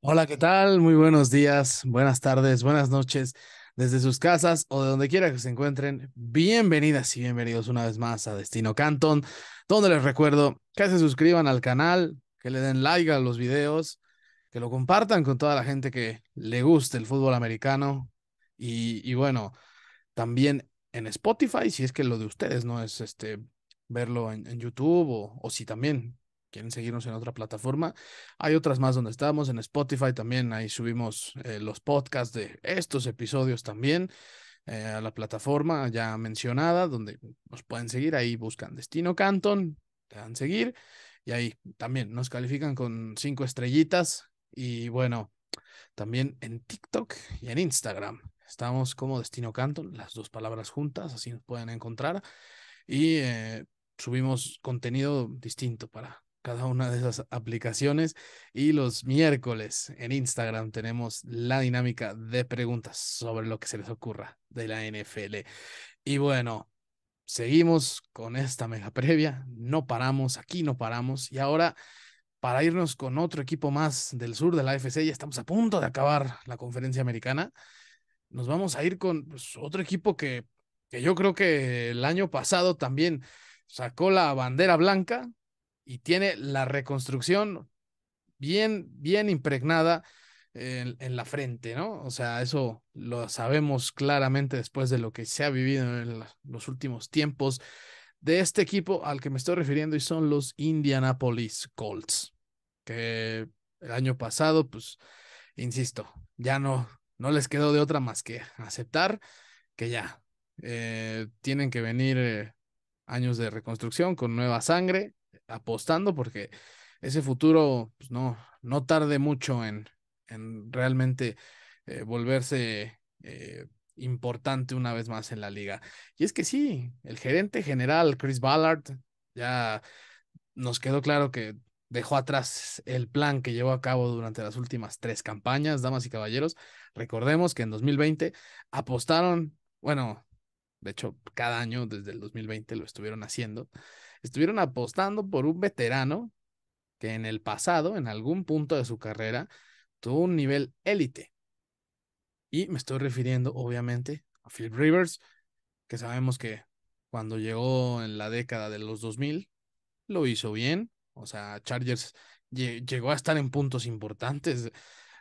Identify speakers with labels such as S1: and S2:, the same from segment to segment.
S1: Hola, ¿qué tal? Muy buenos días, buenas tardes, buenas noches, desde sus casas o de donde quiera que se encuentren. Bienvenidas y bienvenidos una vez más a Destino Canton, donde les recuerdo que se suscriban al canal, que le den like a los videos, que lo compartan con toda la gente que le guste el fútbol americano y bueno, también en Spotify, si es que lo de ustedes no es verlo en YouTube o si también quieren seguirnos en otra plataforma. Hay otras más donde estamos, en Spotify también, ahí subimos los podcasts de estos episodios también a la plataforma ya mencionada, donde nos pueden seguir, ahí buscan Destino Canton, te dan seguir y ahí también nos califican con 5 estrellitas y bueno. También en TikTok y en Instagram. Estamos como Destino Canton, las dos palabras juntas, así nos pueden encontrar. Y subimos contenido distinto para cada una de esas aplicaciones. Y los miércoles en Instagram tenemos la dinámica de preguntas sobre lo que se les ocurra de la NFL. Y bueno, seguimos con esta mega previa. No paramos, aquí no paramos. Y ahora para irnos con otro equipo más del sur de la AFC. Ya estamos a punto de acabar la conferencia americana. Nos vamos a ir con pues, otro equipo que yo creo que el año pasado también sacó la bandera blanca y tiene la reconstrucción bien impregnada en la frente, ¿no? O sea, eso lo sabemos claramente después de lo que se ha vivido en los últimos tiempos de este equipo al que me estoy refiriendo y son los Indianapolis Colts, que el año pasado, pues, insisto, ya no les quedó de otra más que aceptar que ya tienen que venir años de reconstrucción con nueva sangre, apostando porque ese futuro pues, no tarde mucho en realmente volverse importante una vez más en la liga. Y es que sí, el gerente general Chris Ballard ya nos quedó claro que dejó atrás el plan que llevó a cabo durante las últimas 3 campañas, damas y caballeros. Recordemos que en 2020 apostaron, bueno, de hecho, cada año desde el 2020 lo estuvieron haciendo. Estuvieron apostando por un veterano que en el pasado, en algún punto de su carrera, tuvo un nivel élite. Y me estoy refiriendo, obviamente, a Philip Rivers, que sabemos que cuando llegó en la década de los 2000 lo hizo bien. O sea, Chargers llegó a estar en puntos importantes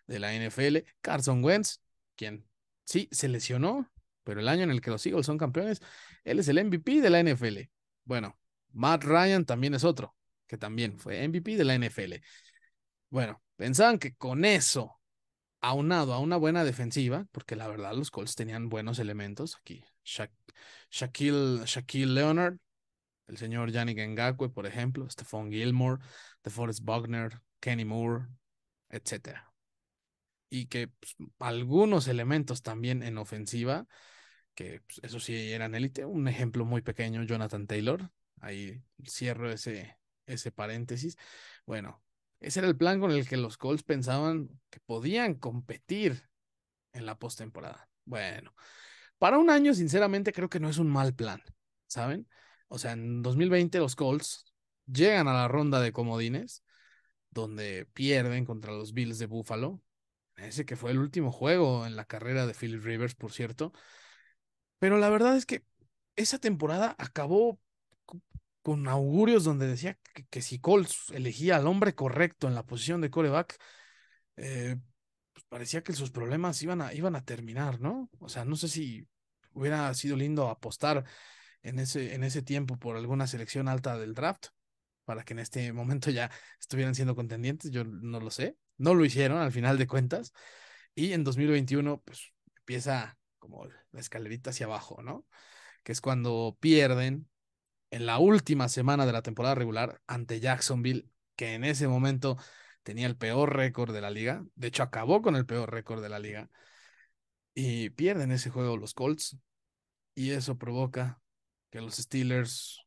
S1: de la NFL. Carson Wentz, quien sí se lesionó, pero el año en el que los Eagles son campeones, él es el MVP de la NFL. Bueno, Matt Ryan también es otro, que también fue MVP de la NFL. Bueno, pensaban que con eso, aunado a una buena defensiva, porque la verdad los Colts tenían buenos elementos aquí. Shaquille Leonard, el señor Yannick Ngakoue, por ejemplo, Stephon Gilmore, DeForest Buckner, Kenny Moore, etcétera. Y que pues, algunos elementos también en ofensiva, que pues, eso sí eran élite. Un ejemplo muy pequeño, Jonathan Taylor. Ahí cierro ese paréntesis. Bueno, ese era el plan con el que los Colts pensaban que podían competir en la postemporada. Bueno, para un año, sinceramente, creo que no es un mal plan, ¿saben? O sea, en 2020 los Colts llegan a la ronda de comodines, donde pierden contra los Bills de Buffalo. Ese que fue el último juego en la carrera de Philip Rivers, por cierto. Pero la verdad es que esa temporada acabó con augurios donde decía que si Colts elegía al hombre correcto en la posición de coreback, eh, pues parecía que sus problemas iban a terminar, ¿no? O sea, no sé si hubiera sido lindo apostar en ese tiempo por alguna selección alta del draft para que en este momento ya estuvieran siendo contendientes. Yo no lo sé. No lo hicieron al final de cuentas. Y en 2021, pues empieza como la escalerita hacia abajo, ¿no? Que es cuando pierden en la última semana de la temporada regular ante Jacksonville, que en ese momento tenía el peor récord de la liga. De hecho, acabó con el peor récord de la liga. Y pierden ese juego los Colts. Y eso provoca que los Steelers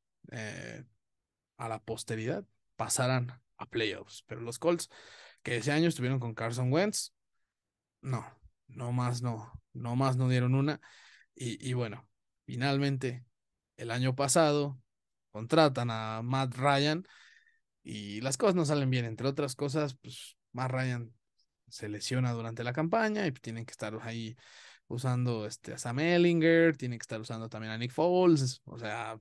S1: a la posteridad pasaran a playoffs. Pero los Colts, que ese año estuvieron con Carson Wentz, no, no más no dieron una. Y bueno, finalmente, el año pasado, contratan a Matt Ryan y las cosas no salen bien. Entre otras cosas, pues Matt Ryan se lesiona durante la campaña y tienen que estar ahí usando a Sam Ehlinger, tienen que estar usando también a Nick Foles, o sea,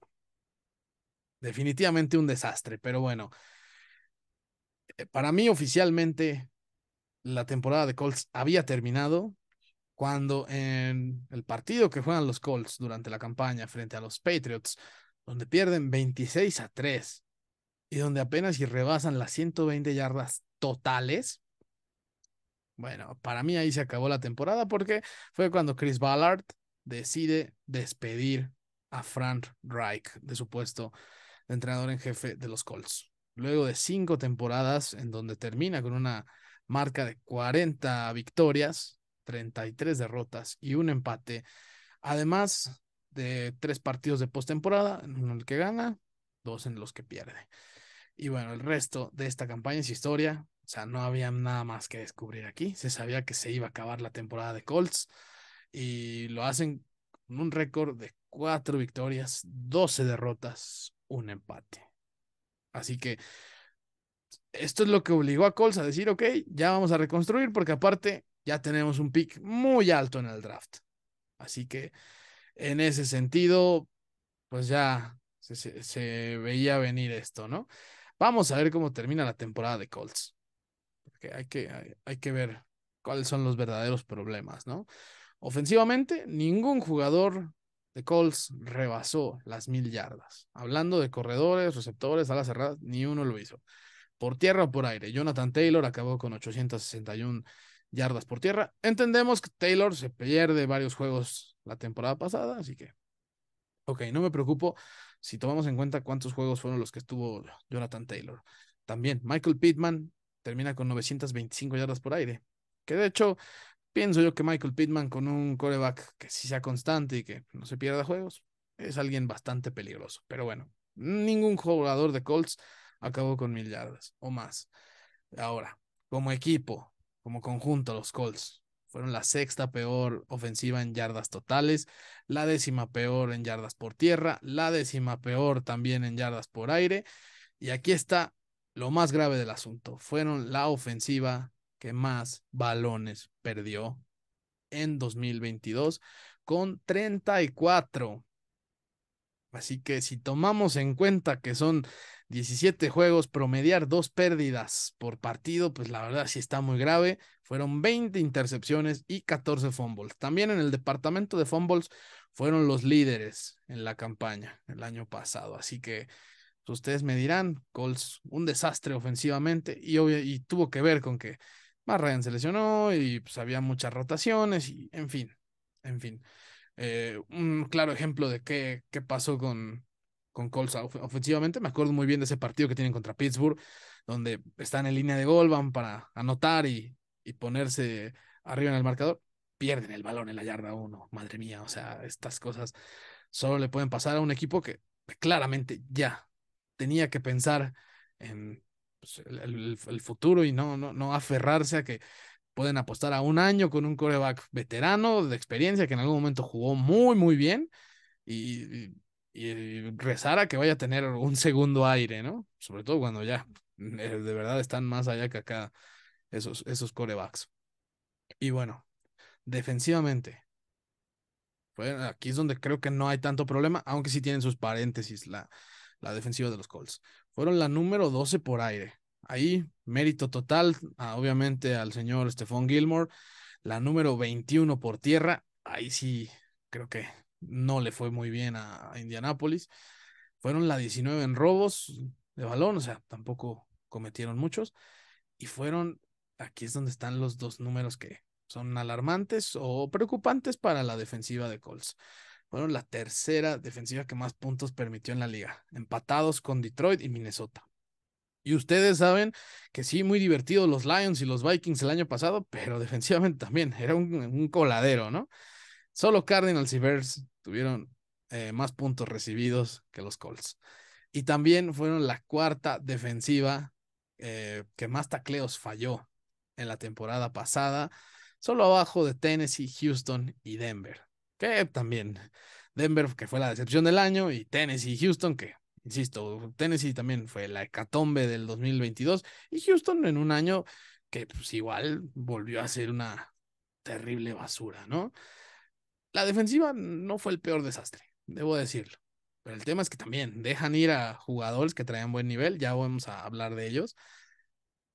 S1: definitivamente un desastre, pero bueno, para mí oficialmente la temporada de Colts había terminado cuando en el partido que juegan los Colts durante la campaña frente a los Patriots, donde pierden 26-3 y donde apenas si rebasan las 120 yardas totales. Bueno, para mí ahí se acabó la temporada porque fue cuando Chris Ballard decide despedir a Frank Reich de su puesto de entrenador en jefe de los Colts. Luego de 5 temporadas en donde termina con una marca de 40 victorias, 33 derrotas y un empate, además de 3 partidos de postemporada, en uno en el que gana, 2 en los que pierde. Y bueno, el resto de esta campaña es historia. O sea, no había nada más que descubrir aquí. Se sabía que se iba a acabar la temporada de Colts y lo hacen con un récord de 4 victorias, 12 derrotas, un empate. Así que esto es lo que obligó a Colts a decir, ok, ya vamos a reconstruir porque aparte ya tenemos un pick muy alto en el draft. Así que en ese sentido, pues ya se veía venir esto, ¿no? Vamos a ver cómo termina la temporada de Colts. Porque hay que ver cuáles son los verdaderos problemas, ¿no? Ofensivamente, ningún jugador de Colts rebasó las 1000 yardas. Hablando de corredores, receptores, alas cerradas, ni uno lo hizo. Por tierra o por aire, Jonathan Taylor acabó con 861 yardas por tierra. Entendemos que Taylor se pierde varios juegos la temporada pasada, así que, ok, no me preocupo si tomamos en cuenta cuántos juegos fueron los que estuvo Jonathan Taylor. También Michael Pittman termina con 925 yardas por aire, que de hecho pienso yo que Michael Pittman con un quarterback que sí sea constante y que no se pierda juegos es alguien bastante peligroso. Pero bueno, ningún jugador de Colts acabó con 1000 yardas o más. Ahora, como equipo, como conjunto, los Colts fueron la sexta peor ofensiva en yardas totales, la 10ª peor en yardas por tierra, la 10ª peor también en yardas por aire. Y aquí está lo más grave del asunto. Fueron la ofensiva que más balones perdió en 2022 con 34. Así que si tomamos en cuenta que son 17 juegos, promediar 2 pérdidas por partido, pues la verdad sí está muy grave. Fueron 20 intercepciones y 14 fumbles. También en el departamento de fumbles fueron los líderes en la campaña el año pasado. Así que pues, ustedes me dirán, Colts, un desastre ofensivamente y tuvo que ver con que Matt Ryan se lesionó y pues había muchas rotaciones y en fin. Un claro ejemplo de qué pasó con Colts ofensivamente. Me acuerdo muy bien de ese partido que tienen contra Pittsburgh, donde están en línea de gol, van para anotar y ponerse arriba en el marcador. Pierden el balón en la yarda 1. Madre mía, o sea, estas cosas solo le pueden pasar a un equipo que claramente ya tenía que pensar en pues, el futuro y no aferrarse a que pueden apostar a un año con un coreback veterano de experiencia que en algún momento jugó muy, muy bien y rezar a que vaya a tener un segundo aire, ¿no? Sobre todo cuando ya de verdad están más allá que acá esos corebacks. Y bueno, defensivamente, aquí es donde creo que no hay tanto problema, aunque sí tienen sus paréntesis la defensiva de los Colts. Fueron la número 12 por aire. Ahí, mérito total, obviamente al señor Stephon Gilmore. La número 21 por tierra, ahí sí creo que no le fue muy bien a Indianápolis. Fueron la 19 en robos de balón, o sea, tampoco cometieron muchos. Y aquí es donde están los dos números que son alarmantes o preocupantes para la defensiva de Colts. Fueron la tercera defensiva que más puntos permitió en la liga, empatados con Detroit y Minnesota. Y ustedes saben que sí, muy divertidos los Lions y los Vikings el año pasado, pero defensivamente también era un coladero, ¿no? Solo Cardinals y Bears tuvieron más puntos recibidos que los Colts. Y también fueron la cuarta defensiva que más tacleos falló en la temporada pasada, solo abajo de Tennessee, Houston y Denver. Que también Denver, que fue la decepción del año, y Tennessee y Houston, que, insisto, Tennessee también fue la hecatombe del 2022, y Houston en un año que pues igual volvió a ser una terrible basura, ¿no? La defensiva no fue el peor desastre, debo decirlo. Pero el tema es que también dejan ir a jugadores que traían buen nivel, ya vamos a hablar de ellos,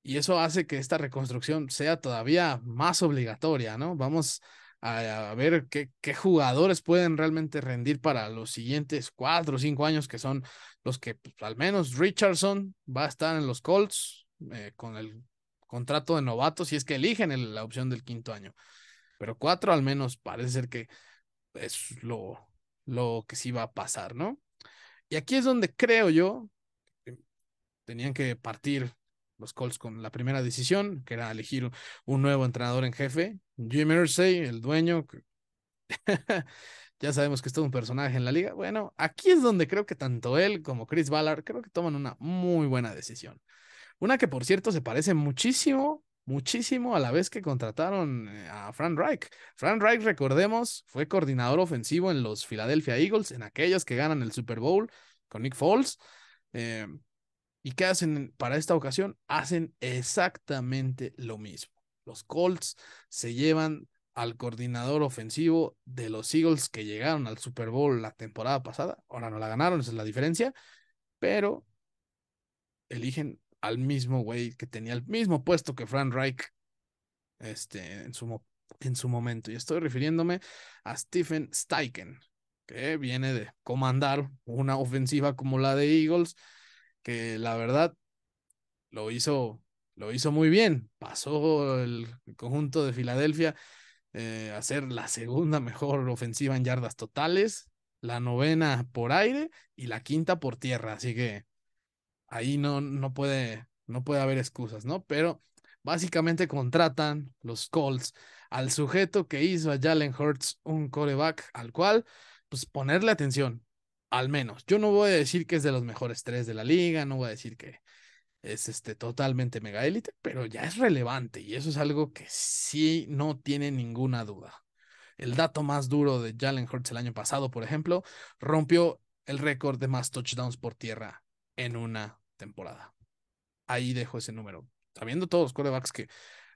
S1: y eso hace que esta reconstrucción sea todavía más obligatoria, ¿no? Vamos a ver qué jugadores pueden realmente rendir para los siguientes 4 o 5 años, que son los que pues, al menos Richardson va a estar en los Colts con el contrato de novato, si es que eligen la opción del quinto año. Pero 4 al menos parece ser que es lo que sí va a pasar, ¿no? Y aquí es donde creo yo que tenían que partir los Colts con la primera decisión, que era elegir un nuevo entrenador en jefe. Jim Irsay, el dueño, ya sabemos que es todo un personaje en la liga. Bueno, aquí es donde creo que tanto él como Chris Ballard creo que toman una muy buena decisión. Una que, por cierto, se parece muchísimo, muchísimo a la vez que contrataron a Frank Reich. Frank Reich, recordemos, fue coordinador ofensivo en los Philadelphia Eagles, en aquellos que ganan el Super Bowl con Nick Foles. Eh, ¿Y qué hacen para esta ocasión? Hacen exactamente lo mismo. Los Colts se llevan al coordinador ofensivo de los Eagles que llegaron al Super Bowl la temporada pasada. Ahora no la ganaron, esa es la diferencia, pero eligen al mismo güey que tenía el mismo puesto que Frank Reich en su momento. Y estoy refiriéndome a Stephen Steichen, que viene de comandar una ofensiva como la de Eagles, que la verdad lo hizo, lo hizo muy bien. Pasó el conjunto de Filadelfia a ser la segunda mejor ofensiva en yardas totales, la novena por aire y la quinta por tierra. Así que ahí no puede haber excusas, ¿no? Pero básicamente contratan los Colts al sujeto que hizo a Jalen Hurts un coreback al cual, pues ponerle atención, al menos. Yo no voy a decir que es de los mejores tres de la liga, no voy a decir que es totalmente mega élite, pero ya es relevante y eso es algo que sí no tiene ninguna duda. El dato más duro de Jalen Hurts el año pasado, por ejemplo, rompió el récord de más touchdowns por tierra en una temporada. Ahí dejo ese número. Sabiendo todos los quarterbacks que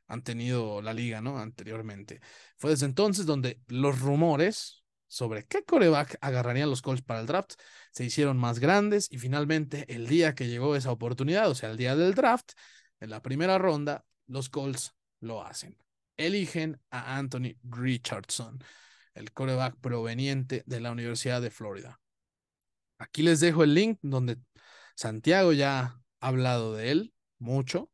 S1: han tenido la liga, ¿no? Anteriormente. Fue desde entonces donde los rumores sobre qué quarterback agarrarían los Colts para el draft se hicieron más grandes y finalmente el día que llegó esa oportunidad, o sea, el día del draft, en la primera ronda, los Colts lo hacen. Eligen a Anthony Richardson, el quarterback proveniente de la Universidad de Florida. Aquí les dejo el link donde Santiago ya ha hablado de él mucho,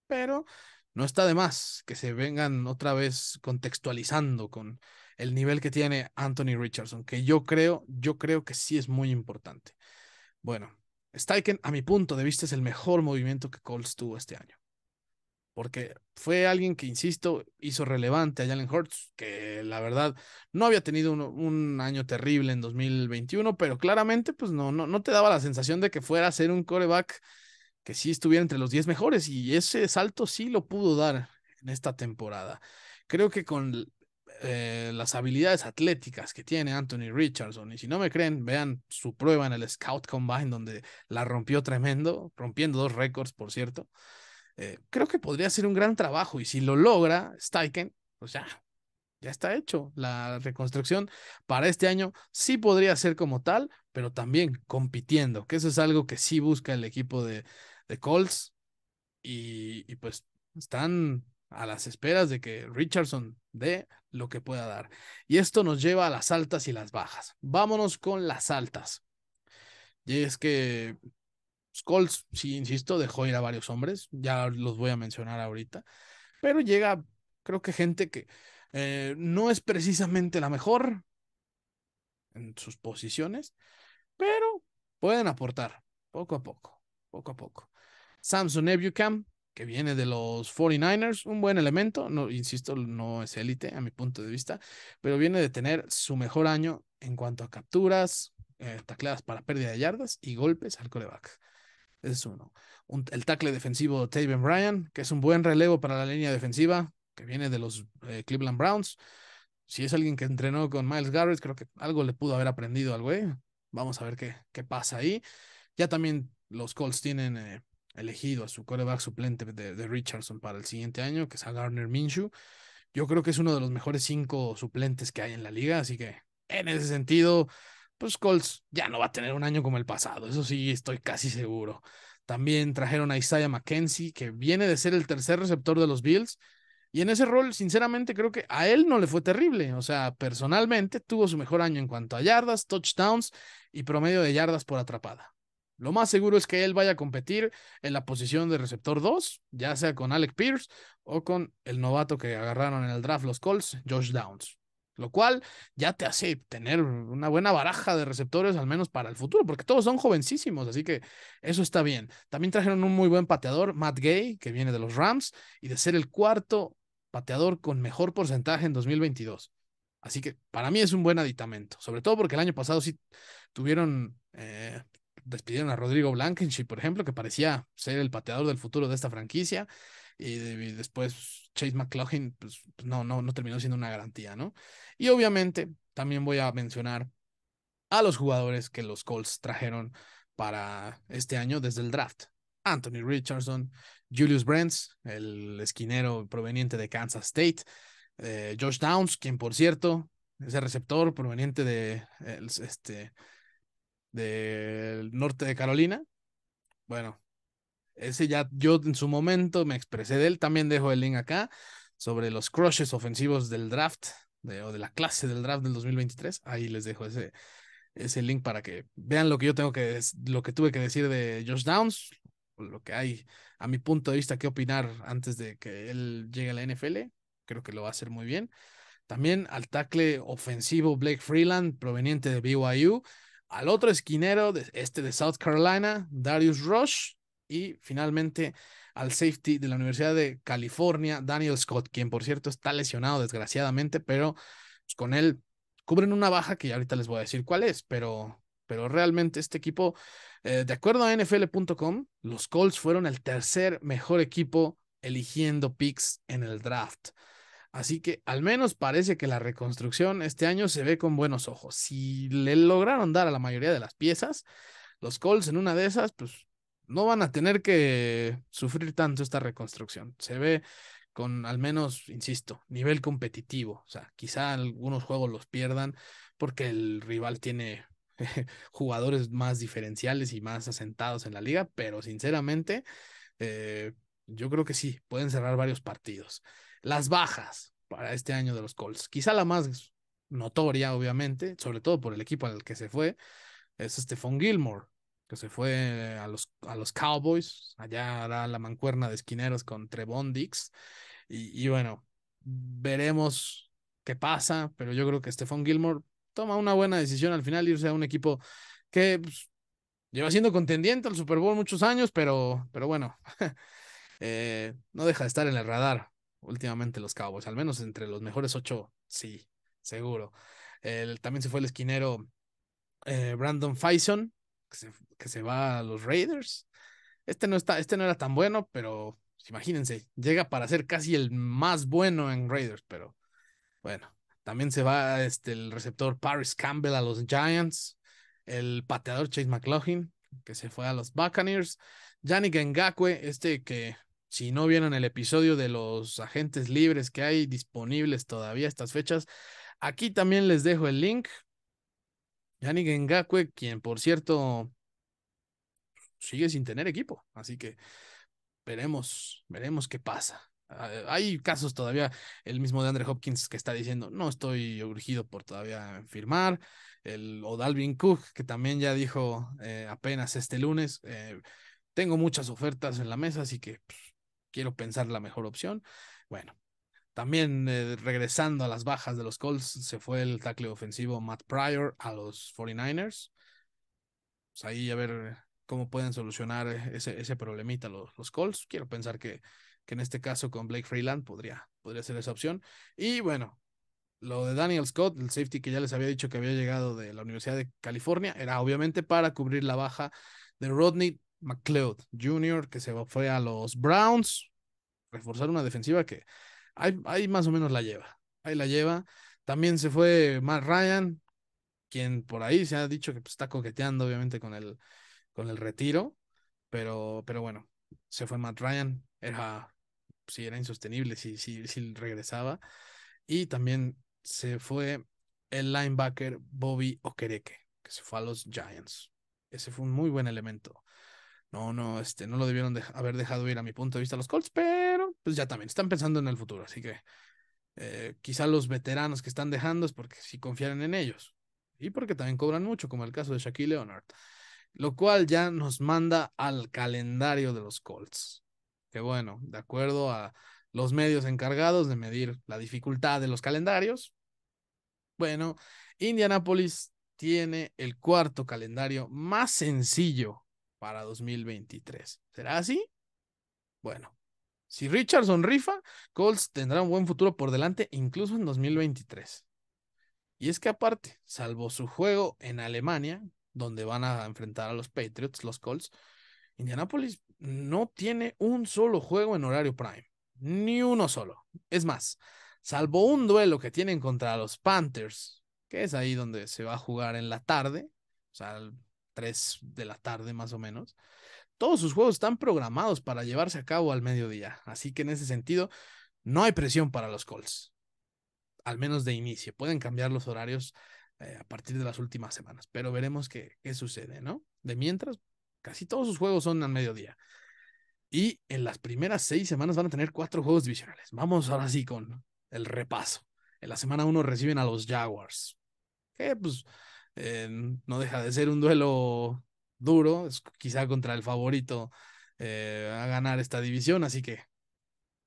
S1: pero no está de más que se vengan otra vez contextualizando con el nivel que tiene Anthony Richardson, que yo creo que sí es muy importante. Bueno, Steichen, a mi punto de vista, es el mejor movimiento que Colts tuvo este año porque fue alguien que, insisto, hizo relevante a Jalen Hurts, que la verdad no había tenido un año terrible en 2021, pero claramente pues no te daba la sensación de que fuera a ser un quarterback que sí estuviera entre los 10 mejores y ese salto sí lo pudo dar en esta temporada. Creo que con las habilidades atléticas que tiene Anthony Richardson, y si no me creen, vean su prueba en el Scout Combine donde la rompió tremendo, rompiendo 2 récords, por cierto. Creo que podría ser un gran trabajo y si lo logra Steichen, pues ya está hecho. La reconstrucción para este año sí podría ser como tal, pero también compitiendo, que eso es algo que sí busca el equipo de Colts y pues están a las esperas de que Richardson dé lo que pueda dar. Y esto nos lleva a las altas y las bajas. Vámonos con las altas. Y es que Colts, sí, insisto, dejó ir a varios hombres, ya los voy a mencionar ahorita, pero llega, creo que gente que no es precisamente la mejor en sus posiciones, pero pueden aportar poco a poco, poco a poco. Samson Ebukam, que viene de los 49ers, un buen elemento, no, insisto, no es élite a mi punto de vista, pero viene de tener su mejor año en cuanto a capturas, tacleadas para pérdida de yardas y golpes al coreback. Ese es uno. El tackle defensivo Taven Bryan, que es un buen relevo para la línea defensiva, que viene de los Cleveland Browns. Si es alguien que entrenó con Myles Garrett, creo que algo le pudo haber aprendido al güey. Vamos a ver qué pasa ahí. Ya también los Colts tienen elegido a su quarterback suplente de Richardson para el siguiente año, que es a Gardner Minshew. Yo creo que es uno de los mejores 5 suplentes que hay en la liga, así que en ese sentido, pues Colts ya no va a tener un año como el pasado, eso sí estoy casi seguro. También trajeron a Isaiah McKenzie, que viene de ser el tercer receptor de los Bills, y en ese rol, sinceramente, creo que a él no le fue terrible. O sea, personalmente tuvo su mejor año en cuanto a yardas, touchdowns y promedio de yardas por atrapada. Lo más seguro es que él vaya a competir en la posición de receptor 2, ya sea con Alec Pierce o con el novato que agarraron en el draft los Colts, Josh Downs. Lo cual ya te hace tener una buena baraja de receptores, al menos para el futuro, porque todos son jovencísimos, así que eso está bien. También trajeron un muy buen pateador, Matt Gay, que viene de los Rams, y de ser el cuarto pateador con mejor porcentaje en 2022. Así que para mí es un buen aditamento, sobre todo porque el año pasado sí tuvieron, despidieron a Rodrigo Blankenship, por ejemplo, que parecía ser el pateador del futuro de esta franquicia, y después Chase McLaughlin, pues no terminó siendo una garantía, ¿no? Y obviamente también voy a mencionar a los jugadores que los Colts trajeron para este año desde el draft. Anthony Richardson, Julius Brents, el esquinero proveniente de Kansas State, Josh Downs, quien por cierto es el receptor proveniente del norte de Carolina. Bueno, ese ya yo en su momento me expresé de él. También dejo el link acá sobre los crushes ofensivos del draft o de la clase del draft del 2023. Ahí les dejo ese link para que vean lo que yo lo que tuve que decir de Josh Downs, lo que hay a mi punto de vista que opinar antes de que él llegue a la NFL. Creo que lo va a hacer muy bien. También al tackle ofensivo Blake Freeland, proveniente de BYU, al otro esquinero de South Carolina, Darius Rush, y finalmente al safety de la Universidad de California, Daniel Scott, quien por cierto está lesionado desgraciadamente, pero pues, con él cubren una baja que ya ahorita les voy a decir cuál es, pero realmente este equipo, de acuerdo a NFL.com, los Colts fueron el tercer mejor equipo eligiendo picks en el draft. Así que al menos parece que la reconstrucción este año se ve con buenos ojos. Si le lograron dar a la mayoría de las piezas, los Colts en una de esas, pues no van a tener que sufrir tanto esta reconstrucción. Se ve con al menos, insisto, nivel competitivo. O sea, quizá algunos juegos los pierdan porque el rival tiene jugadores más diferenciales y más asentados en la liga, pero sinceramente, eh, yo creo que sí, pueden cerrar varios partidos. Las bajas para este año de los Colts, quizá la más notoria, obviamente, sobre todo por el equipo al que se fue, es Stephon Gilmore, que se fue a los Cowboys. Allá hará la mancuerna de esquineros con Trevon Diggs. Y bueno, veremos qué pasa, pero yo creo que Stephon Gilmore toma una buena decisión al final, irse a un equipo que pues, lleva siendo contendiente al Super Bowl muchos años, pero bueno, no deja de estar en el radar últimamente los Cowboys, al menos entre los mejores 8, sí, seguro. También se fue el esquinero Brandon Faison, que se va a los Raiders. Este no era tan bueno, pero pues, imagínense, llega para ser casi el más bueno en Raiders, pero bueno, también se va el receptor Paris Campbell a los Giants, el pateador Chase McLaughlin, que se fue a los Buccaneers, Yannick Ngakoue, que si no vieron el episodio de los agentes libres que hay disponibles todavía estas fechas, aquí también les dejo el link. Yannick Ngakoue, quien por cierto sigue sin tener equipo, así que veremos qué pasa. Hay casos todavía, el mismo de Andre Hopkins que está diciendo, no estoy urgido por todavía firmar, o Dalvin Cook, que también ya dijo apenas este lunes, tengo muchas ofertas en la mesa, así que pues, quiero pensar la mejor opción. Bueno, también regresando a las bajas de los Colts, se fue el tackle ofensivo Matt Pryor a los 49ers. Pues ahí a ver cómo pueden solucionar ese problemita los Colts. Quiero pensar que en este caso con Blake Freeland podría ser esa opción. Y bueno, lo de Daniel Scott, el safety que ya les había dicho que había llegado de la Universidad de California, era obviamente para cubrir la baja de Rodney McLeod Jr., que se fue a los Browns, reforzar una defensiva que ahí más o menos la lleva. Ahí la lleva. También se fue Matt Ryan, quien por ahí se ha dicho que pues, está coqueteando obviamente con el retiro, pero bueno, Se fue Matt Ryan, sí, era insostenible si regresaba. Y también se fue el linebacker Bobby Okereke, que se fue a los Giants. Ese fue un muy buen elemento. No lo debieron haber dejado ir a mi punto de vista los Colts, pero pues ya también están pensando en el futuro, así que quizá los veteranos que están dejando es porque sí confiaran en ellos y porque también cobran mucho, como el caso de Shaquille Leonard, lo cual ya nos manda al calendario de los Colts. Que bueno, de acuerdo a los medios encargados de medir la dificultad de los calendarios, bueno, Indianapolis tiene el cuarto calendario más sencillo para 2023. ¿Será así? Bueno, si Richardson rifa, Colts tendrá un buen futuro por delante incluso en 2023. Y es que aparte, salvo su juego en Alemania, donde van a enfrentar a los Patriots, los Colts, Indianapolis no tiene un solo juego en horario prime, ni uno solo. Es más, salvo un duelo que tienen contra los Panthers, que es ahí donde se va a jugar en la tarde, o sea, 3 de la tarde más o menos, todos sus juegos están programados para llevarse a cabo al mediodía. Así que en ese sentido, no hay presión para los Colts, al menos de inicio. Pueden cambiar los horarios a partir de las últimas semanas, pero veremos qué sucede, ¿no? De mientras, casi todos sus juegos son al mediodía. Y en las primeras 6 semanas van a tener 4 juegos divisionales. Vamos ahora sí con el repaso. En la semana 1 reciben a los Jaguars, que pues no deja de ser un duelo duro, es quizá contra el favorito a ganar esta división, así que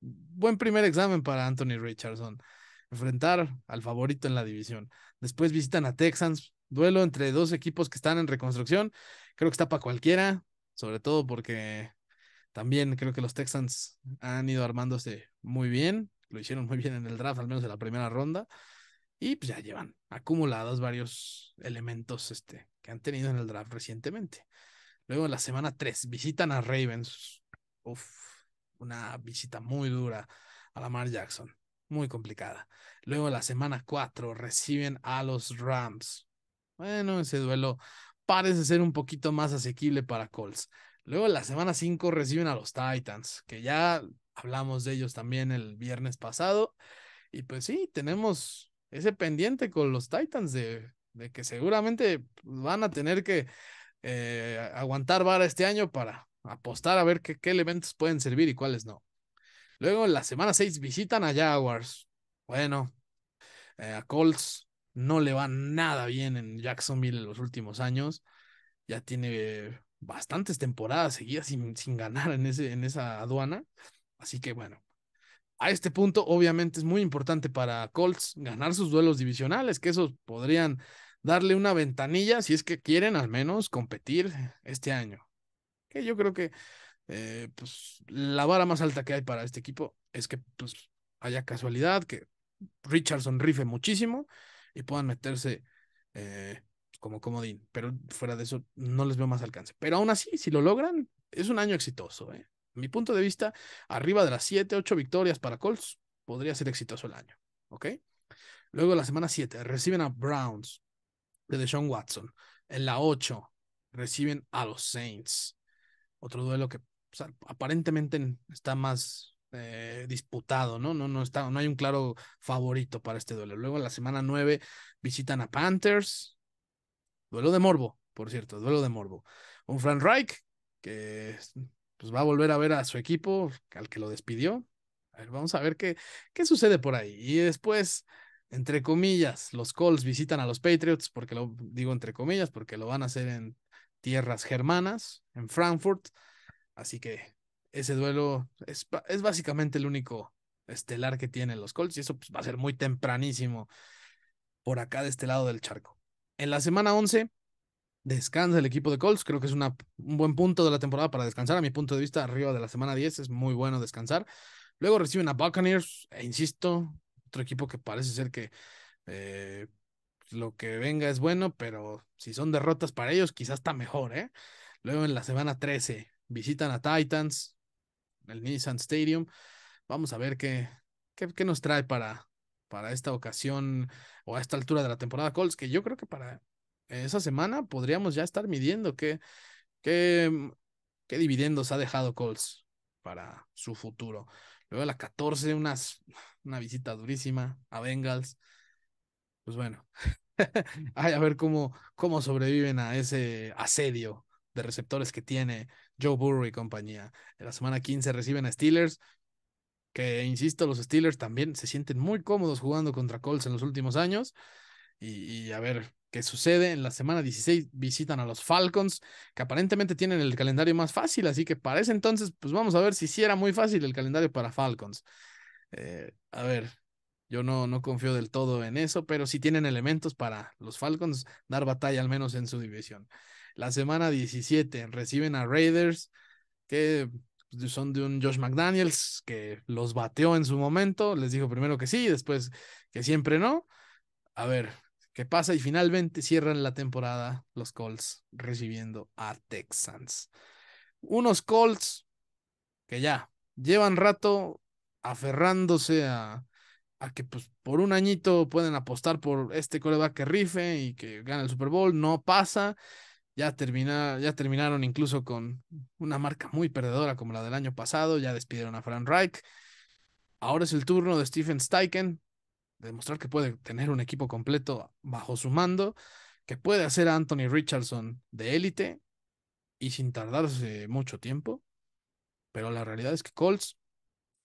S1: buen primer examen para Anthony Richardson, enfrentar al favorito en la división. Después visitan a Texans, duelo entre dos equipos que están en reconstrucción, creo que está para cualquiera, sobre todo porque también creo que los Texans han ido armándose muy bien, lo hicieron muy bien en el draft, al menos en la primera ronda. Y pues ya llevan acumulados varios elementos que han tenido en el draft recientemente. Luego en la semana 3 visitan a Ravens. Uf, una visita muy dura a Lamar Jackson, muy complicada. Luego en la semana 4 reciben a los Rams. Bueno, ese duelo parece ser un poquito más asequible para Colts. Luego en la semana 5 reciben a los Titans, que ya hablamos de ellos también el viernes pasado. Y pues sí, tenemos ese pendiente con los Titans de que seguramente van a tener que aguantar vara este año para apostar a ver qué elementos pueden servir y cuáles no. Luego en la semana 6 visitan a Jaguars. Bueno, a Colts no le va nada bien en Jacksonville en los últimos años. Ya tiene bastantes temporadas seguidas sin ganar en esa aduana. Así que bueno, a este punto, obviamente, es muy importante para Colts ganar sus duelos divisionales, que esos podrían darle una ventanilla si es que quieren al menos competir este año. Que yo creo que pues, la vara más alta que hay para este equipo es que pues, haya casualidad, que Richardson rife muchísimo y puedan meterse como comodín. Pero fuera de eso, no les veo más alcance. Pero aún así, si lo logran, es un año exitoso. Mi punto de vista, arriba de las 7, 8 victorias para Colts, podría ser exitoso el año. ¿Ok? Luego la semana 7 reciben a Browns de Deshaun Watson. En la 8 reciben a los Saints. Otro duelo que, o sea, aparentemente está más disputado, ¿no? No hay un claro favorito para este duelo. Luego en la semana 9 visitan a Panthers. Duelo de morbo, por cierto, duelo de morbo. Un Frank Reich que pues, va a volver a ver a su equipo, al que lo despidió. A ver, vamos a ver qué sucede por ahí. Y después, entre comillas, los Colts visitan a los Patriots, porque lo digo entre comillas, porque lo van a hacer en tierras germanas, en Frankfurt. Así que ese duelo es básicamente el único estelar que tienen los Colts, y eso pues, va a ser muy tempranísimo por acá de este lado del charco. En la semana 11 descansa el equipo de Colts. Creo que es un buen punto de la temporada para descansar. A mi punto de vista, arriba de la semana 10 es muy bueno descansar. Luego reciben a Buccaneers, e insisto, otro equipo que parece ser que eh, lo que venga es bueno, pero si son derrotas para ellos, quizás está mejor, ¿eh? Luego en la semana 13 visitan a Titans, el Nissan Stadium. Vamos a ver qué nos trae para esta ocasión o a esta altura de la temporada Colts, que yo creo que para esa semana podríamos ya estar midiendo qué, qué dividendos ha dejado Colts. para su futuro. Luego a la 14, una visita durísima a Bengals. Pues bueno, ay, a ver cómo sobreviven a ese asedio de receptores que tiene Joe Burrow y compañía. En la semana 15 reciben a Steelers, que insisto, los Steelers también se sienten muy cómodos jugando contra Colts en los últimos años. Y a ver qué sucede. En la semana 16 visitan a los Falcons, que aparentemente tienen el calendario más fácil, así que para ese entonces, pues vamos a ver si era muy fácil el calendario para Falcons. A ver, yo no confío del todo en eso, pero sí tienen elementos para los Falcons dar batalla al menos en su división. La semana 17 reciben a Raiders, que son de un Josh McDaniels que los bateó en su momento, les dijo primero que sí, después que siempre no. A ver qué pasa y finalmente cierran la temporada los Colts recibiendo a Texans. Unos Colts que ya llevan rato aferrándose a que pues por un añito pueden apostar por este coreback que rife y que gane el Super Bowl. No pasa. Ya terminaron incluso con una marca muy perdedora como la del año pasado. Ya despidieron a Frank Reich. Ahora es el turno de Stephen Steichen de demostrar que puede tener un equipo completo bajo su mando, que puede hacer a Anthony Richardson de élite y sin tardarse mucho tiempo. Pero la realidad es que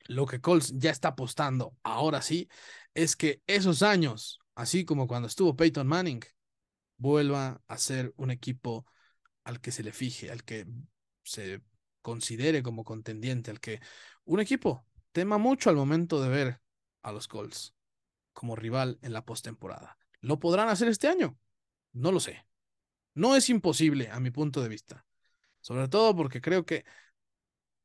S1: lo que Colts ya está apostando ahora sí, es que esos años, así como cuando estuvo Peyton Manning, vuelva a ser un equipo al que se le fije, al que se considere como contendiente, al que un equipo tema mucho al momento de ver a los Colts como rival en la postemporada. ¿Lo podrán hacer este año? No lo sé. No es imposible a mi punto de vista. Sobre todo porque creo que,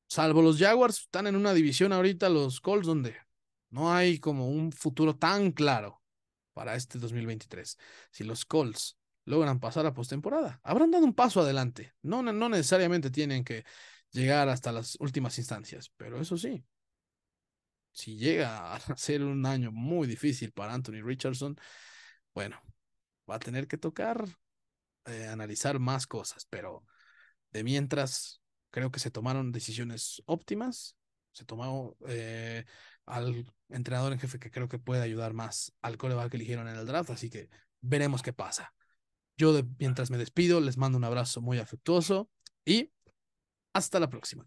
S1: salvo los Jaguars, están en una división ahorita los Colts donde no hay como un futuro tan claro para este 2023. Si los Colts logran pasar a postemporada, habrán dado un paso adelante. No necesariamente tienen que llegar hasta las últimas instancias, pero eso sí, si llega a ser un año muy difícil para Anthony Richardson, bueno, va a tener que tocar analizar más cosas, pero de mientras creo que se tomaron decisiones óptimas, se tomó al entrenador en jefe que creo que puede ayudar más al coreback que eligieron en el draft, así que veremos qué pasa. Mientras me despido, les mando un abrazo muy afectuoso y hasta la próxima.